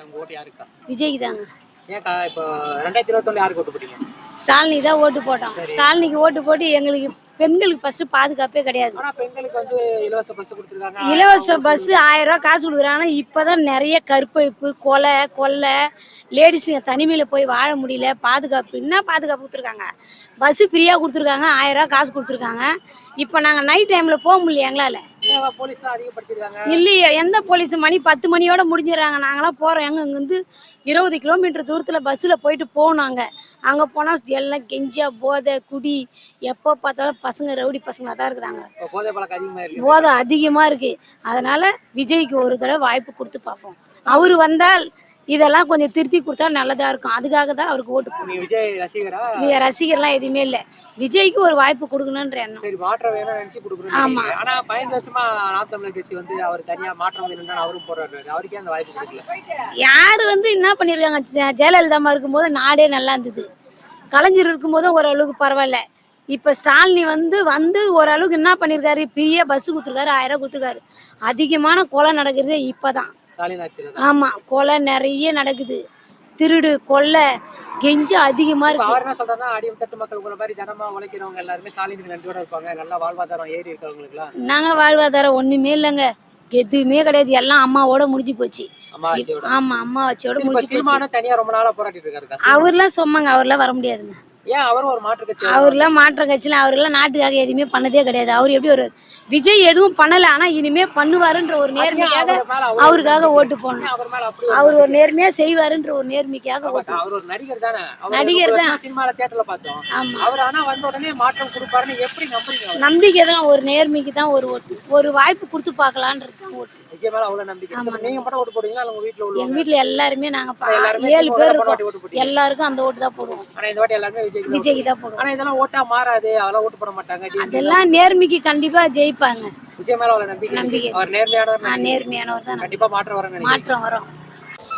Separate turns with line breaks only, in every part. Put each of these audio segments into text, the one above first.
உங்க ஓட்டு யாருக்கா?
விஜய்க்கு தாங்க.
ஏன்க்கா இப்போ 2021 யாருக்கு ஓட்டு போட்டீங்க?
ஸ்டாலினி தான் ஓட்டு போட்டோம். ஸ்டாலினிக்கு ஓட்டு போட்டு எங்களுக்கு பெண்களுக்கு ஃபர்ஸ்ட் பாதுகாப்பே கிடையாது.
ஆனா பெண்களுக்கு வந்து இலவச பஸ் கொடுத்துருக்காங்க.
இலவச பஸ் 1000 ரூபாய் காசு கொடுக்குறாங்க. இப்பதான் நிறைய கற்பழிப்பு, கொலை, கொள்ளை, லேடிஸுங்க தனிமையில போய் வாழ முடியல. பாதுகாப்பு என்ன பாதுகாப்பு கொடுத்துருக்காங்க? பஸ் ஃப்ரீயா கொடுத்துருக்காங்க, 1000 ரூபாய் காசு கொடுத்துருக்காங்க. இப்போ நாங்கள் நைட் டைம்ல போக முடியல எங்களால.
போலீஸ்லாம் அதிகப்படுத்திருக்காங்க.
இல்லையே, எந்த போலீஸ் மணி 10 மணியோட முடிஞ்சிடறாங்க. நாங்களாம் போறோம், இங்கேருந்து 20 கிலோமீட்டர் தூரத்துல பஸ்ல போயிட்டு போனாங்க. அங்க போனா எல்லாம் கெஞ்சா போதை குடி, எப்போ பார்த்தாலும் பசங்க ரவுடி பசங்களா தான் இருக்கிறாங்க.
போதை பழக்கம் அதிகமா இருக்கு.
போதை அதிகமா இருக்கு. அதனால விஜய்க்கு ஒரு தடவை வாய்ப்பு கொடுத்து பார்ப்போம். அவரு வந்தால் இதெல்லாம் கொஞ்சம் திருத்தி கொடுத்தா நல்லதா இருக்கும். அதுக்காக தான் அவருக்கு ஓட்டு போடுவோம்.
விஜய் ரசிகரா?
ரசிகர்லாம் எதுவுமே இல்லை. விஜய்க்கு ஒரு வாய்ப்பு கொடுக்கணும்ன்ற எண்ணம்.
சரி, மாற்றம் வேணும் நினைச்சு கொடுக்கணும். ஆமா. ஆனா 15 வருஷமா நாம் தமிழர் கட்சி வந்து அவர் தனியா மாற்றம் வேணும்னு அவரும் போராடுறாரு. அவருக்கே அந்த வாய்ப்பு கொடுக்கல.
யாரு வந்து என்ன பண்ணிருக்காங்க? ஜெயலலிதா இருக்கும்போது நாடே நல்லா இருந்தது. கலைஞர் இருக்கும்போதும் ஓரளவுக்கு பரவாயில்ல. இப்ப ஸ்டாலினி வந்து ஓரளவுக்கு என்ன பண்ணிருக்காரு? பெரிய பஸ் கொடுத்துருக்காரு, 1000 ரூபாய் கொடுத்துருக்காரு. அதிகமான கொலை நடக்குது இப்பதான். ஆமா, கொலை நிறைய நடக்குது. திருடு, கொள்ளை, கெஞ்சு அதிகமா இருக்கு.
அவர் என்ன சொல்றாருன்னா, அடித்தட்டு மக்கள் உங்களை மாதிரி ஜனமா உழைக்கிறவங்க எல்லாருமே ஸ்டாலினுக்கு நன்றியோட இருப்பாங்க. நல்லா வாழ்வாதாரம் ஏறி இருக்கிறவங்களுக்குலாம்.
நாங்க வாழ்வாதாரம் ஒண்ணுமே இல்லைங்க, எதுவுமே கிடையாது. எல்லாம் அம்மாவோட முடிஞ்சு போச்சு. ஆமா, அம்மா வச்சோட முடிஞ்சு போச்சு.
தனியா ரொம்ப நாளா போராடிட்டு இருக்காரு.
அவர்லாம் சொன்னாங்க, அவர்லாம் வர முடியாதுங்க.
ஏன்? அவரும் ஒரு மாற்று கட்சி.
அவர்லாம் மாற்ற கட்சியில அவரெல்லாம் நாட்டுக்காக எதுவுமே பண்ணதே கிடையாது. அவர் எப்படி ஒரு விஜய் எதுவும் பண்ணல, ஆனா இனிமே பண்ணுவாருன்ற ஒரு நேர்மைக்காக அவருக்காக ஓட்டு போடணும். அவர் ஒரு நேர்மையா செய்வாருன்ற ஒரு நேர்மைக்காக ஓட்டு.
அவர் ஒரு நடிகர் தானே.
நடிகர் தான்.
சினிமால தியேட்டர்ல பார்த்தோம்.
ஆமா.
அவர் ஆனா வந்த உடனே மாற்றம் கொடுப்பாருன்னு எப்படி நம்புறீங்க?
நம்பிக்கை தான், ஒரு நேர்மைக்கு தான் ஒரு ஓட்டு. ஒரு வாய்ப்பு கொடுத்து பார்க்கலான்றது தான் ஓட்டு.
விஜய் மேல அவ்வளவு நம்பிக்கை. நீங்க மட்டும் ஓட்டு போடுவீங்களா? உங்க வீட்ல உள்ளவங்க?
எங்க வீட்ல எல்லாருமே நாங்க 7 பேர் இருக்கோம். எல்லாருக்கும் அந்த ஓட்டு தான் போடுவோம்.
ஆனா இந்த வாட்டி எல்லாரும்
விஜய்க்கு தான் போடுவோம்.
ஆனா இதெல்லாம் ஓட்டா மாறாது. அதெல்லாம் ஓட்டு போட மாட்டாங்க.
அதெல்லாம் நேர்மைக்கு கண்டிப்பா ஜெயிப்பாங்க.
விஜய் மேல அவ்வளவு நம்பிக்கை. அவர் நேர்மையானவர்.
நேர்மையானவர் தான்.
கண்டிப்பா மாற்றம் வரும்.
மாற்றம் வரும்.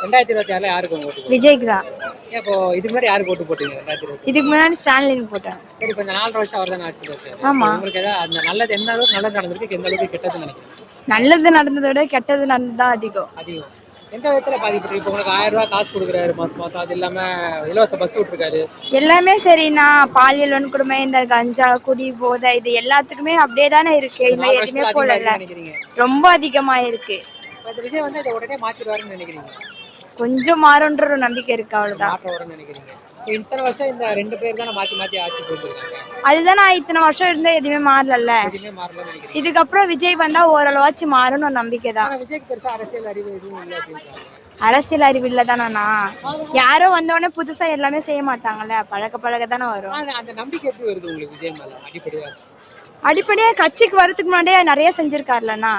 2026ல யாருக்கு ஓட்டு?
விஜய்க்கு தான்.
இப்போ இதுக்கு முன்னாடி யாருக்கு ஓட்டு போட்டீங்க? 2026
இதுக்கு முன்னாடி ஸ்டாலின் போட்டேன்.
சரி, கொஞ்சம் 4 வருஷம் அவர் தான் ஆட்சியில் இருக்காரு.
ஆமா.
உங்களுக்கு ஏதாவது அந்த நல்லது எந்த அளவுக்கு நல்லது நடந்திருக்கு, எந்த அளவுக்கு கெட்டது நினைக்கிறீங்க?
நல்லது நடந்ததை விட கெட்டது நடந்ததா அதிகம்.
எந்த விதத்துல பாதிப்பு? இப்போ உங்களுக்கு 1000 ரூபாய் காசு கொடுக்குறாரு மாசம். அது இல்லாம இலவச பஸ் விட்டுருக்காரு.
எல்லாமே சரிண்ணா. பாலியல் வன்கொடுமை, இந்த கஞ்சா, குடி, போதை, இது எல்லாத்துக்குமே அப்படியே தானே இருக்கு. இன்னும் எதுவுமே போடல. ரொம்ப அதிகமா இருக்கு.
விஜய் வந்து இதை உடனே மாத்திடுவாருன்னு நினைக்கிறீங்க?
கொஞ்சம் மாறுன்ற ஒரு நம்பிக்கை இருக்கு, அவ்வளவுதான்.
மாற்றம் வரும்னு நினைக்கிறீங்க? இத்தனை வருஷம் இந்த 2 பேர் தானே மாத்தி மாத்தி ஆட்சி போட்டுருக்காங்க.
அதுதான், நான் இத்தனை வருஷம் இருந்தா எதுவுமே மாறல. இதுக்கப்புறம் விஜய் வந்தா ஓரளவாச்சு மாறும்னு ஒரு நம்பிக்கை தான்.
விஜய்க்கு பெருசா அரசியல் அறிவு எதுவும் இல்லை அப்படின்றாங்க.
அரசியல் அறிவு இல்லதானா? யாரோ வந்தோடனே புதுசா எல்லாமே செய்ய மாட்டாங்கல்ல, பழக தானே வரும்.
அந்த நம்பிக்கை எப்படி வருது உங்களுக்கு விஜய் மேல?
அடிப்படையா கட்சிக்கு வரதுக்கு முன்னாடியே நிறைய செஞ்சிருக்காருலண்ணா.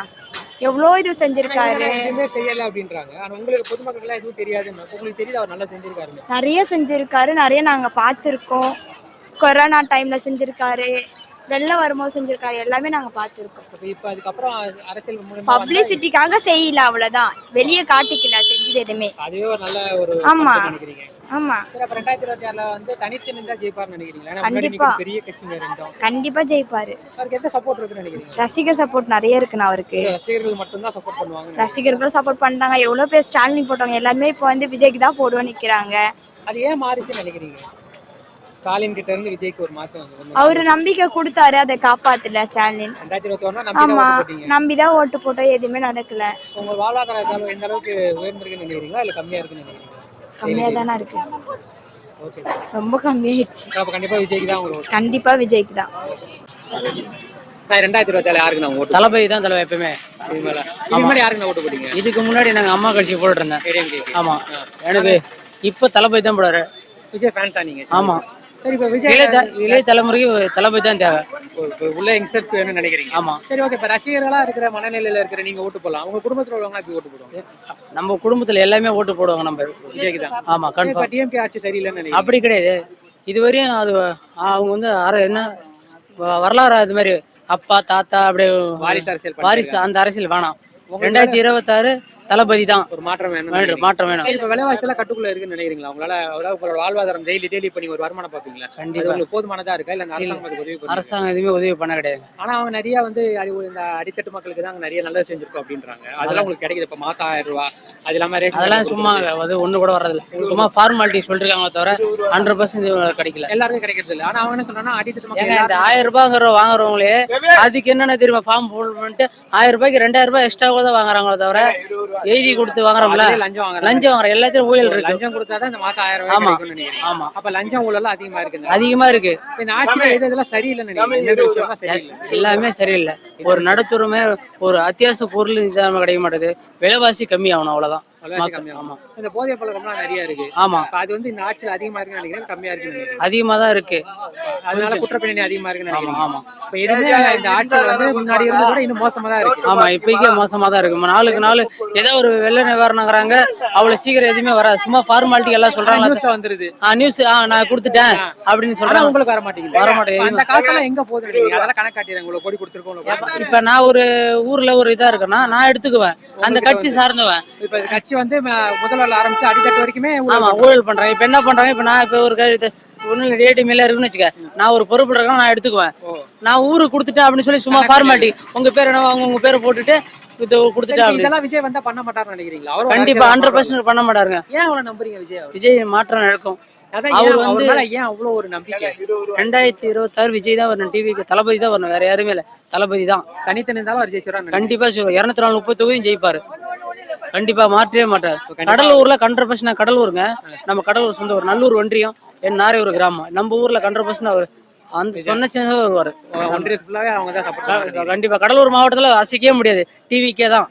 எவ்வளோ இது செஞ்சிருக்காரு.
செய்யல அப்படின்றாங்க. ஆனா உங்களுக்கு பொதுமக்கள் எதுவும் தெரியாது. உங்களுக்கு தெரியுது அவர் நல்லா செஞ்சிருக்காரு.
நிறைய செஞ்சிருக்காரு, நிறைய நாங்க பார்த்துருக்கோம். கொரோனா டைம்ல செஞ்சிருக்காரு, வெள்ளம் வரும்போது செஞ்சிருக்காரு, எல்லாமே நாங்க பார்த்துருக்கோம்.
இப்போ அதுக்கப்புறம் அரசியல்
பப்ளிசிட்டிக்காக செய்யல, அவ்வளவுதான். வெளியே காட்டிக்கல செஞ்சது எதுவுமே. அதுவே ஒரு நல்ல ஒரு. ஆமா ஆமா.
சரி, அப்ப 2026ல வந்து தனித்து நின்றா ஜெயிப்பார்னு நினைக்கிறீங்களா?
கண்டிப்பா
பெரிய கட்சிங்க ரெண்டும்.
கண்டிப்பா ஜெயிப்பாரு.
அவருக்கு எந்த சப்போர்ட் இருக்குன்னு நினைக்கிறீங்க?
ரசிகர் சப்போர்ட் நிறைய இருக்குண்ணா அவருக்கு.
ரசிகர்கள் மட்டும் தான் சப்போர்ட் பண்ணுவாங்க.
ரசிகர்களும் சப்போர்ட் பண்றாங்க. எவ்வளவு பேர் ஸ்டாலின் போட்டவங்க எல்லாமே இப்போ வந்து விஜய்க்கு தான் போடுவோம் நிக்கிறாங்க.
அது ஏன் மாறிச்சுன்னு நினைக்கிறீங்க? ஸ்டாலின் கிட்ட இருந்து விஜய்க்கு ஒரு மாற்றம் வந்து
அவரு நம்பிக்கை கொடுத்தாரு, அதை காப்பாத்தல ஸ்டாலின்.
2021
நம்பிதான் ஓட்டு போட்டோம், எதுவுமே நடக்கல.
உங்க வாழ்வாதார செலவு எந்த அளவுக்கு உயர்ந்திருக்குன்னு நினைக்கிறீங்களா, இல்ல கம்மியா இருக்குன்னு நினைக்கிறீங்களா?
கம்மியா தானே இருக்கு. ரொம்ப கம்மியாயிடுச்சு.
அப்ப கண்டிப்பா விஜய்க்கு தான் உங்களுக்கு?
கண்டிப்பா விஜய்க்கு தான்.
2027 யாருக்கு நான் ஓட்டு?
தளபதி தான் தலைவர் எப்பவுமே.
யாருக்கு ஓட்டு போட்டீங்க?
இதுக்கு முன்னாடி நாங்க அம்மா கட்சி போட்டு இருந்தேன். ஆமா, எனக்கு இப்ப தளபதி தான் போடுறாரு.
விஜய் ஃபேன் தான் நீங்க?
ஆமா.
சரி, இப்போ விஜய்
இளைய தலைமுறைக்கு தளபதி தான் தேவை.
உள்ள யங்ஸ்டர்ஸ் வேணும்னு நினைக்கிறீங்க?
ஆமா.
சரி, ஓகே. இப்போ ரசிகர்களா இருக்கிற மனநிலையில இருக்கிற நீங்க ஓட்டு போடலாம். உங்க குடும்பத்துல உள்ளவங்க எப்படி ஓட்டு போடுவாங்க?
நம்ம குடும்பத்துல எல்லாமே ஓட்டு போடுவாங்க. நம்ம
விஜய்க்கு தான்.
ஆமா, கண்டிப்பா.
டிஎம்கே ஆட்சி சரியில்லைன்னு நினைக்கிறேன்.
அப்படி கிடையாது. இதுவரையும் அது அவங்க வந்து என்ன வரலாறு, அது மாதிரி அப்பா தாத்தா அப்படியே
வாரிசு அரசியல்,
வாரிசு அந்த அரசியல் வேணாம். 2026 தளபதி தான்.
ஒரு மாற்றம் வேணும்.
மாற்றம் வேணும்.
இப்ப விலைவாசி எல்லாம் கட்டுக்குள்ள இருக்குன்னு நினைக்கிறீங்களா? உங்களால அதாவது உங்களோட வாழ்வாதாரம் டெய்லி இப்ப நீங்க ஒரு வருமானம் பாப்பீங்களா?
கண்டிப்பா
உங்களுக்கு போதுமானதா இருக்கா இல்ல அரசாங்கம் அதுக்கு உதவி பண்ணுமா?
அரசாங்கம் எதுவுமே உதவி பண்ண கிடையாது.
ஆனா அவங்க நிறைய வந்து இந்த அடித்தட்டு மக்களுக்கு தான் நிறைய நல்லது செஞ்சிருக்கோம் அப்படின்றாங்க. அதெல்லாம் உங்களுக்கு கிடைக்குது. இப்ப மாசம் 1000 ரூபாய் அது இல்லாம
அதெல்லாம் சும்மா அது ஒண்ணு கூட வர்றதில்ல. சும்மா ஃபார்மாலிட்டி சொல்லிருக்காங்க தவிர 100% கிடைக்கல.
எல்லாருக்கும் கிடைக்கிறது இல்ல. ஆனா அவங்க என்ன சொன்னா அடித்தட்டு மக்கள்
இந்த 1000 ரூபாய்ங்கிற வாங்குறவங்களே அதுக்கு என்னென்ன தெரியுமா ஃபார்ம் பண்ணிட்டு 1000 ரூபாய்க்கு 2000 ரூபாய் எக்ஸ்ட்ரா தான் வாங்குறாங்களோ தவிர எழுதி கொடுத்து வாங்குறோம்ல
லஞ்சம்
வாங்குற எல்லாத்தையும் ஊழல் இருக்கு.
லஞ்சம் கொடுத்தாதான் இந்த மாசம் 1000 ரூபாய் கிடைக்கும்னு நினைக்கிறேன்.
ஆமா
அப்ப லஞ்சம் ஊழல் அதிகமா இருக்கு.
அதிகமா இருக்கு.
இந்த ஆட்சியில இதெல்லாம் சரியில்லைன்னு நினைக்கிறேன்.
எல்லாமே சரியில்லை. ஒரு நடுத்தரமே ஒரு அத்தியாவசிய பொருள் இதாம கிடைக்க மாட்டேது. விலைவாசி கம்மி ஆகணும் அவ்வளவுதான்.
இந்த போதை பழக்கம்லாம் நிறைய இருக்கு.
ஆமா
அது வந்து இந்த ஆட்சியில அதிகமா இருக்குன்னு நினைக்கிறேன் கம்மியா இருக்குன்னு நினைக்கிறேன்.
அதிகமா தான் இருக்கு.
அதனால குற்றப்பின்னணி அதிகமா இருக்குன்னு நினைக்கிறேன்.
ஆமா
இப்ப எதுவுமே இந்த ஆட்சியில வந்து முன்னாடி இருந்ததை விட இன்னும் மோசமா தான் இருக்கு.
ஆமா இப்போக்கே மோசமா தான் இருக்கு. நாளுக்கு நாள் ஏதோ ஒரு வெள்ள நிவாரணங்கிறாங்க, அவ்வளவு சீக்கிரம் எதுவுமே வராது. சும்மா ஃபார்மாலிட்டி எல்லாம் சொல்றாங்க.
வந்துருது
நியூஸ் நான் கொடுத்துட்டேன் அப்படின்னு சொல்றாங்க.
உங்களுக்கு வர மாட்டேங்குது. அந்த காசெல்லாம் எங்க போகுது? அதெல்லாம் கணக்காட்டிடுறாங்க. உங்களுக்கு கோடி கொடுத்துருக்கோம்.
இப்ப நான் ஒரு ஊர்ல ஒரு இதா இருக்குன்னா நான் எடுத்துக்குவேன். அந்த கட்சி சார்ந்தவன்.
இப்ப கட்சி வந்து முதல்ல ஆரம்பிச்சு அடிக்கட்டு வரைக்குமே
ஊழல் பண்றாங்க. இப்ப என்ன பண்றாங்க? இப்ப நான் இப்ப ஒரு ஒண்ணு ரேட்டு மேல இருக்குன்னு வச்சுக்க, நான் ஒரு பொறுப்பு இருக்கேன், நான் எடுத்துக்குவேன். நான் ஊருக்கு கொடுத்துட்டேன் அப்படின்னு சொல்லி சும்மா ஃபார்மாலிட்டி உங்க பேர் என்ன உங்க பேரை போட்டுட்டு இது கொடுத்துட்டா.
இதெல்லாம் விஜய் வந்தா பண்ண மாட்டாருன்னு நினைக்கிறீங்களா?
கண்டிப்பா 100% பண்ண மாட்டாருங்க.
ஏன் அவ்வளவு நம்புறீங்க விஜய்?
விஜய் மாற்றம் நடக்கும்.
அவர் வந்து ஏன் அவ்வளவு ஒரு நம்பிக்கை?
2026 விஜய் தான் வரணும். டிவிக்கு தளபதி தான் வரணும். வேற யாருமே இல்ல. தளபதி தான்.
தனித்தனி இருந்தாலும் அவர் ஜெயிச்சிருவாரு.
கண்டிப்பா 230 தொகுதியும் ஜெயிப்பாரு. கண்டிப்பா மாற்றவே மாட்டாரு. கடலூர்ல 100% கடலூருங்க. நம்ம கடலூர் சொந்த ஒரு நல்லூர் ஒன்றியம் என் நாரையூர் கிராமம். நம்ம ஊர்ல 100% அவர் அந்த சொன்ன வருவாரு.
ஒன்றியத்து ஃபுல்லாவே அவங்க தான் சப்போர்ட்.
கண்டிப்பா கடலூர் மாவட்டத்துல அசைக்கவே முடியாது. டிவிக்கே தான்.